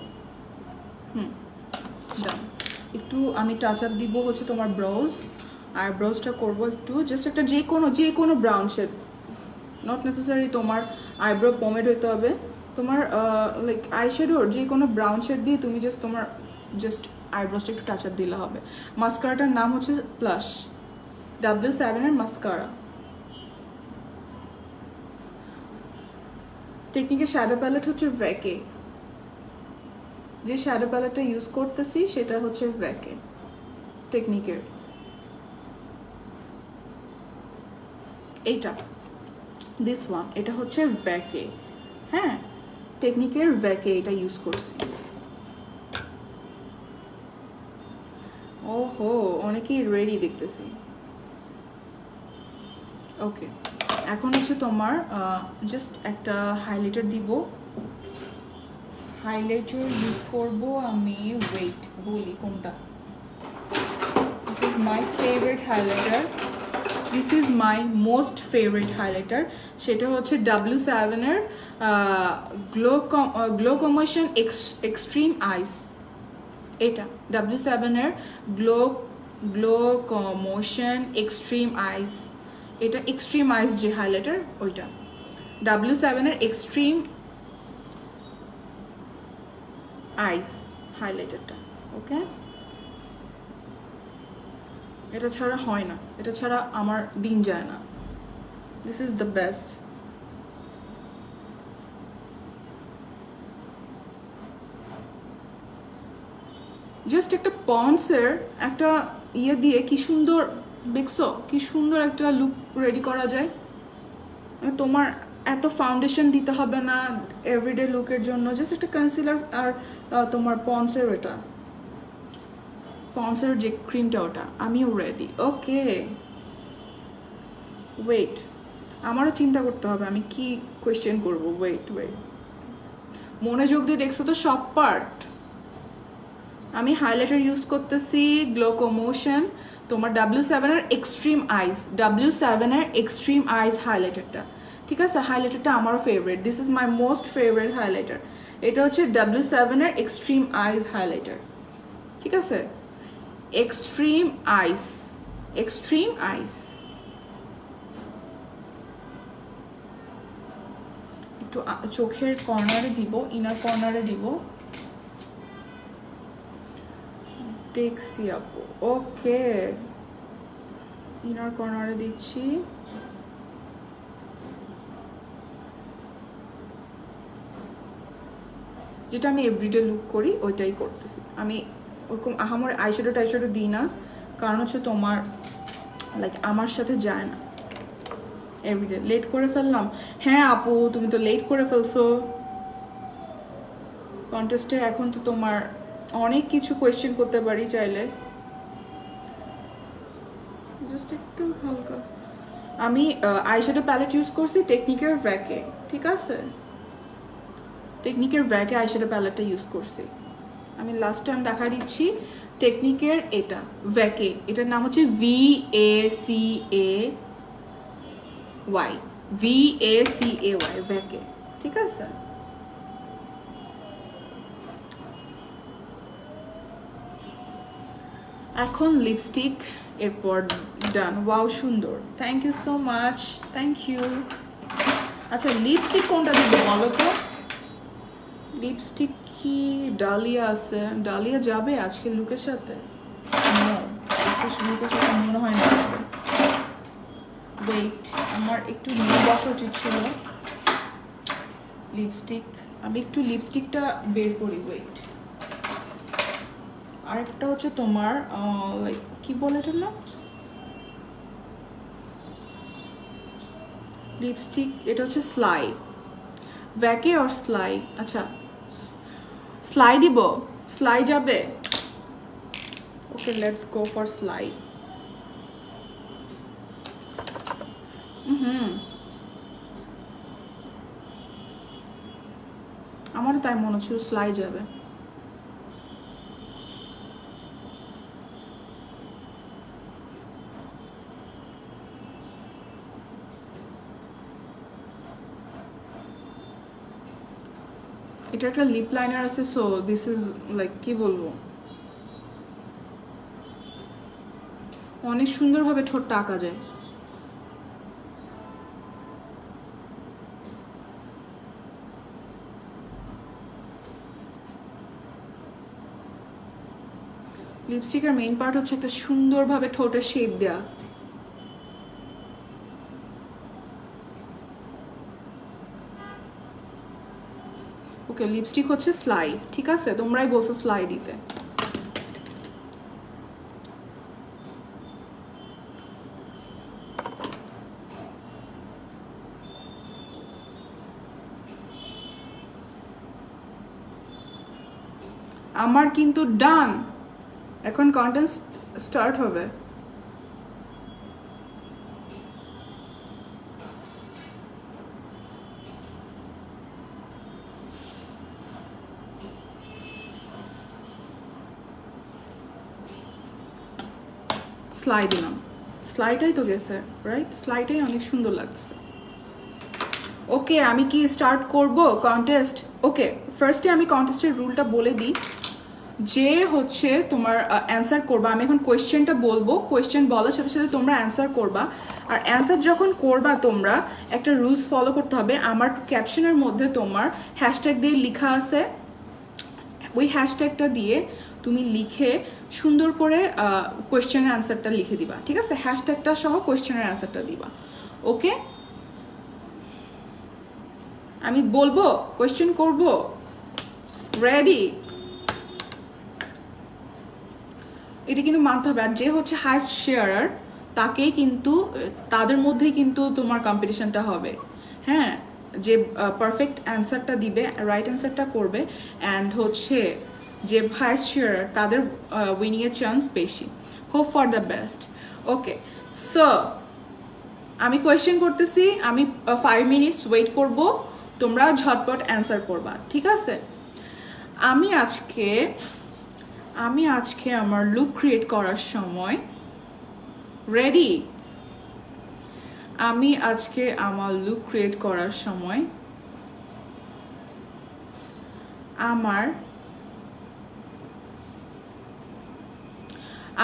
Done. একটু আমি টাচ আপ দিব হচ্ছে তোমার ব্রাউজ, আর ব্রাউজটা করবো একটু জাস্ট একটা যে কোনো ব্রাউন শেড, নট নেসেসারি তোমার আইব্রো পমেড হইতে হবে। তোমার লাইক আইশ্যাডোর যে কোনো ব্রাউন শেড দিয়ে তুমি তোমার আইব্রোসটা একটু টাচ আপ দিলে হবে। মাস্কারাটার নাম হচ্ছে প্লাস, W7 এর মাস্কারা। টেকনিকের শ্যাডো প্যালেট হচ্ছে ভ্যাকে। যে শ্যাডো প্যালেটটা ইউজ করতেছি সেটা হচ্ছে ভ্যাকে টেকনিকের। এইটা দিস ওয়ান, এটা হচ্ছে ভ্যাকে। হ্যাঁ, টেকনিকের ভ্যাকে এটা ইউজ করছি। ওহো, অনেকেই রেডি দেখতেছি। ওকে, এখন হচ্ছে তোমার জাস্ট একটা হাইলাইটার দিব। হাইলাইটার ইউজ করব আমি, ওয়েট বলি কোনটা। This is my favourite highlighter, this is my most favourite highlighter. সেটা হচ্ছে W7 এর গ্লো কমোশন এক্সট্রিম আইস। এটা W7 এর গ্লো কমোশন এক্সট্রিম আইস। এটা এক্সট্রিম আইস যে হাইলাইটার, ওইটা W7 এর এক্সট্রিম আইস হাইলাইটারটা। ওকে, এটা ছাড়া হয় না, এটা ছাড়া আমার দিন যায় না। This is the best. Just একটা পন্ডসের একটা ইয়ে দিয়ে কি সুন্দর দেখছো, কি সুন্দর একটা লুক রেডি করা যায়। মানে তোমার এত ফাউন্ডেশন দিতে হবে না এভরিডে লুকের জন্য, জাস্ট একটা কনসিলার আর তোমার পন্ডসের, ওটা পন্ডসের যে ক্রিমটা, ওটা আমিও রেডি। ওকে, ওয়েট, আমারও চিন্তা করতে হবে আমি কি কোয়েশ্চেন করব। ওয়েট, মনোযোগ দিয়ে দেখছো তো সব পার্ট। আমি হাইলাইটার ইউজ করতেছি গ্লো কমোশন, তোমার W7 এর এক্সট্রিম আইস, W7 এর এক্সট্রিম আইস হাইলাইটারটা। ঠিক আছে, হাইলাইটারটা আমারও favourite, this is my most favourite highlighter. এটা হচ্ছে W7 এর এক্সট্রিম আইস হাইলাইটার। ঠিক আছে, এক্সট্রিম আইস, এক্সট্রিম আইস। একটু চোখের কর্নারে দিব, ইনার কর্নারে দিব। দেখছি আপু। ওকে, ইনার কর্নারে দিচ্ছি। যেটা আমি এভরিডে লুক করি ওইটাই করতেছি আমি। ওরকম আহামরি আইশ্যাডো দিই না, কারণ হচ্ছে তোমার লাইক আমার সাথে যায় না এভরিডে। লেট করে ফেললাম? হ্যাঁ আপু, তুমি তো লেট করে ফেলছো কন্টেস্টে। এখন তো তোমার অনেক কিছু কোয়েশ্চেন করতে পারি চাইলে। জাস্ট একটু হালকা। আমি আইশ্যাডো প্যালেট ইউজ করছি টেকনিকের ভ্যাকে, ঠিক আছে? টেকনিকের ভ্যাকে আইশ্যাডো প্যালেটটা ইউজ করছি। আমি লাস্ট টাইম দেখা দিচ্ছি টেকনিকের এটা ভ্যাকে, এটার নাম হচ্ছে VACAY, VACAY ভ্যাকে, ঠিক আছে? এখন লিপস্টিক, এরপর ডান। ওয়াও সুন্দর, thank you so much, thank you. আচ্ছা লিপস্টিক কোনটা দিব বলো তো? লিপস্টিক কি ডালিয়া আছে? ডালিয়া যাবে আজকে লুকের সাথে? আজকে লুকের সাথে মনে হয় না। ওয়েট, আমার একটু নিয়ে বসা উচিত ছিল লিপস্টিক। আমি একটু লিপস্টিকটা বের করি, ওয়েট। আরেকটা হচ্ছে তোমার লাইক কি বলে এটা না, লিপস্টিক, এটা হচ্ছে স্লাই, ভ্যাকে আর স্লাই। আচ্ছা স্লাই দিব, স্লাই যাবে? Okay let's go for sly. আমারও তাই মনে হচ্ছিল স্লাই যাবে। এটা একটা লিপ লাইনার আছে, সো দিস ইজ লাইক কি বলবো, অনেক সুন্দরভাবে ঠোঁটটা আঁকা যায়। লিপস্টিকের মেইন পার্ট হচ্ছে একটা সুন্দরভাবে ঠোঁটের শেপ দেয়া। ওকে লিপস্টিক হচ্ছে স্লাই, ঠিক আছে? তোমরাই বলছো স্লাই দিতে। আমার কিন্তু ডান, এখন কন্টেন্ট স্টার্ট হবে। স্লাই দিলাম, স্লাইটাই তো গেছে, রাইট? স্লাইটাই অনেক সুন্দর লাগছে। ওকে আমি কি স্টার্ট করব কন্টেস্ট? ওকে ফার্স্টে আমি কন্টেস্টের রুলটা বলে দিই। যে হচ্ছে তোমার অ্যান্সার করবা, আমি এখন কোয়েশ্চেনটা বলবো, কোয়েশ্চেন বলার সাথে সাথে তোমরা অ্যান্সার করবা। আর অ্যান্সার যখন করবা তোমরা একটা রুলস ফলো করতে হবে। আমার ক্যাপশনের মধ্যে তোমার হ্যাশট্যাগ দিয়ে লেখা আছে, ওই হ্যাশট্যাগটা দিয়ে তুমি লিখে সুন্দর করে কোয়েশ্চেনের অ্যান্সারটা লিখে দিবা, ঠিক আছে? হ্যাশট্যাগটা সহ কোয়েশ্চেনের অ্যান্সারটা দিবা, ওকে? আমি বলবো, কোয়েশ্চেন করব, রেডি? এটা কিন্তু মানতে হবে। আর যে হচ্ছে হাইস্ট শেয়ারার তাকেই কিন্তু, তাদের মধ্যেই কিন্তু তোমার কম্পিটিশনটা হবে, হ্যাঁ? যে পারফেক্ট অ্যান্সারটা দিবে, রাইট অ্যান্সারটা করবে, অ্যান্ড হচ্ছে যে হাইস্ট শেয়ারার তাদের উইনিংয়ের চান্স বেশি। Hope for the best. Okay so আমি কোয়েশ্চেন করতেছি, আমি 5 মিনিটস ওয়েট করব, তোমরা ঝটপট অ্যান্সার করবা, ঠিক আছে? আমি আজকে আমার লুক ক্রিয়েট করার সময়, রেডি? আমি আজকে আমার লুক ক্রিয়েট করার সময়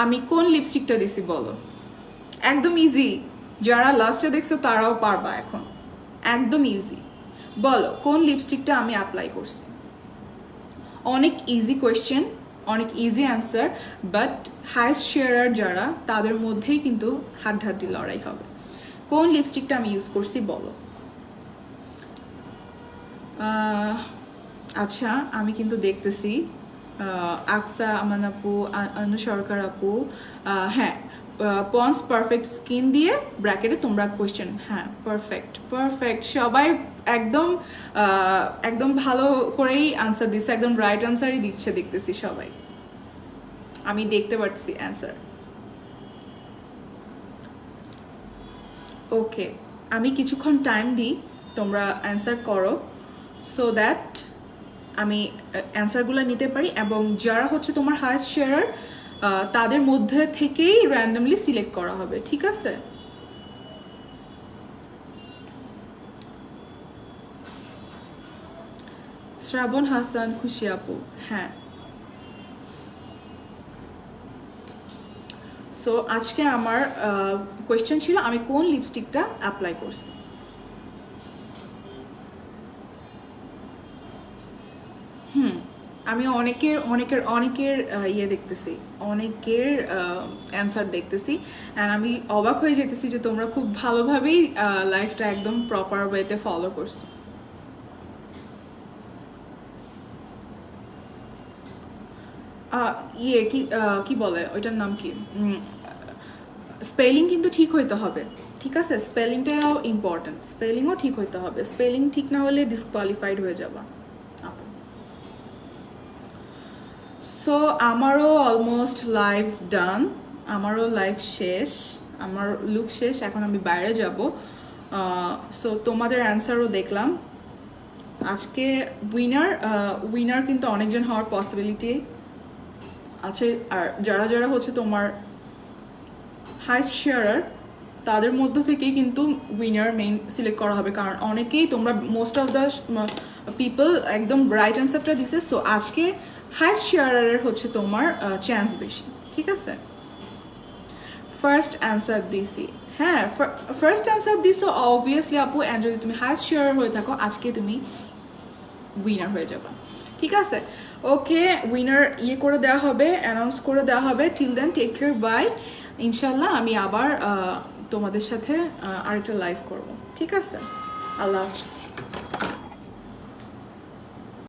আমি কোন লিপস্টিকটা দিছি বলো? একদম ইজি, যারা লাস্টে দেখছো তারাও পারবা এখন, একদম ইজি। বলো কোন লিপস্টিকটা আমি অ্যাপ্লাই করছি? অনেক ইজি কোয়েশ্চেন, অনেক ইজি অ্যান্সার, বাট হাইস্ট শেয়ারার যারা তাদের মধ্যেই কিন্তু হাড্ডাহাড্ডি লড়াই হবে। কোন লিপস্টিকটা আমি ইউজ করছি বলো? আচ্ছা আমি কিন্তু দেখতেছি আকসা আমান আপু, আনু সরকার আপু, হ্যাঁ পন্স পারফেক্ট স্কিন দিয়ে ব্র্যাকেটে তোমরা কোয়েশ্চেন, হ্যাঁ পারফেক্ট পারফেক্ট, সবাই একদম একদম ভালো করেই আনসার দিচ্ছে, একদম রাইট আনসারই দিচ্ছে দেখতেছি সবাই, আমি দেখতে পাচ্ছি অ্যান্সার। ওকে, আমি কিছুক্ষণ টাইম দিই, তোমরা অ্যান্সার করো, সো দ্যাট আমি অ্যান্সারগুলো নিতে পারি, এবং যারা হচ্ছে তোমার হায়েস্ট শেয়ারার তাদের মধ্যে থেকেই র্যান্ডমলি সিলেক্ট করা হবে, ঠিক আছে? শ্রাবণ হাসান, খুশি আপু, হ্যাঁ। সো আজকে আমার কোয়েশ্চেন ছিল আমি কোন লিপস্টিকটা অ্যাপ্লাই করছি। আমি অনেকের ইয়ে দেখতেছি, অনেকের অ্যান্সার দেখতেছি, অ্যান্ড আমি অবাক হয়ে যেতেছি যে তোমরা খুব ভালোভাবেই লাইফটা একদম প্রপার ওয়েতে ফলো করছো। ইয়ে কি বলে ওইটার নাম কি, স্পেলিং কিন্তু ঠিক হইতে হবে, ঠিক আছে? স্পেলিংটাও ইম্পর্টেন্ট, স্পেলিংও ঠিক হইতে হবে, স্পেলিং ঠিক না হলে ডিসকোয়ালিফাইড হয়ে যাবা আপু। সো আমারও অলমোস্ট লাইভ ডান, আমারও লাইভ শেষ, আমার লুক শেষ, এখন আমি বাইরে যাব। সো তোমাদের অ্যান্সারও দেখলাম। আজকে উইনার কিন্তু অনেকজন হওয়ার পসিবিলিটি আছে, আর যারা যারা হচ্ছে তোমার হাইস্ট শেয়ারার তাদের মধ্য থেকেই কিন্তু উইনার মেইন সিলেক্ট করা হবে, কারণ অনেকেই তোমরা মোস্ট অফ দ্য পিপল একদম রাইট অ্যান্সারটা দিছে। সো আজকে হাইস্ট শেয়ারারের হচ্ছে তোমার চান্স বেশি, ঠিক আছে? ফার্স্ট অ্যান্সার দিছি, হ্যাঁ ফার্স্ট অ্যান্সার দিছো অবভিয়াসলি আপু, অ্যান্ড যদি তুমি হাইস্ট শেয়ারার হয়ে থাকো আজকে তুমি উইনার হয়ে যাবা, ঠিক আছে? ওকে, উইনার ইয়ে করে দেওয়া হবে, অ্যানাউন্স করে দেওয়া হবে। Till then take care, bye. ইনশাল্লাহ আমি আবার তোমাদের সাথে আরেকটা লাইভ করব, ঠিক আছে? আল্লাহ হাফিজ।